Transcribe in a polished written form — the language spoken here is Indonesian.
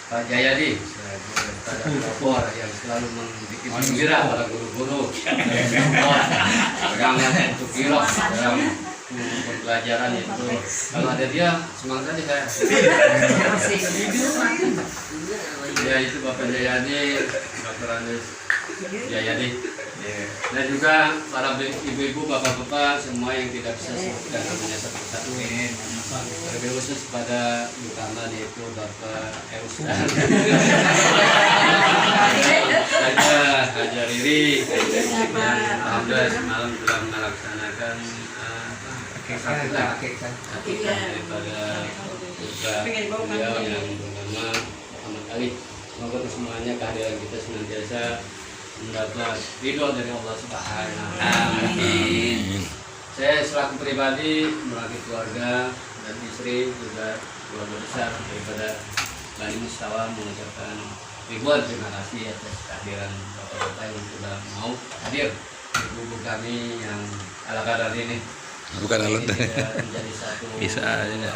Pak Jayadi pada pelopor yang selalu membuat gembira para guru-guru pegangan untuk kilok dalam pembelajaran itu. Kalau ada dia semangat aja saya. Ya itu Bapak Jayadi, Dr. Andes Jayadi. Dan juga para ibu-ibu, bapak-bapak semua yang tidak bisa sebutkan namanya satu-satu. Lebih khusus pada utama yaitu Bapak Ustaz Haja Riri yang alhamdulillah semalam telah melaksanakan akikah daripada putra beliau yang bernama Muhammad Ali. Semoga semuanya kehadiran kita senantiasa mendapat ridho dari Allah Subhanahu wa Ta'ala. Amin. Saya selaku pribadi, mewakili keluarga dan istri juga keluarga besar daripada Bani Mustawa mengucapkan ribuan terima kasih atas kehadiran bapak-bapak yang sudah mau hadir di ibu kami yang ala kadar ini. Bukan alot. Menjadi satu Bisa aja.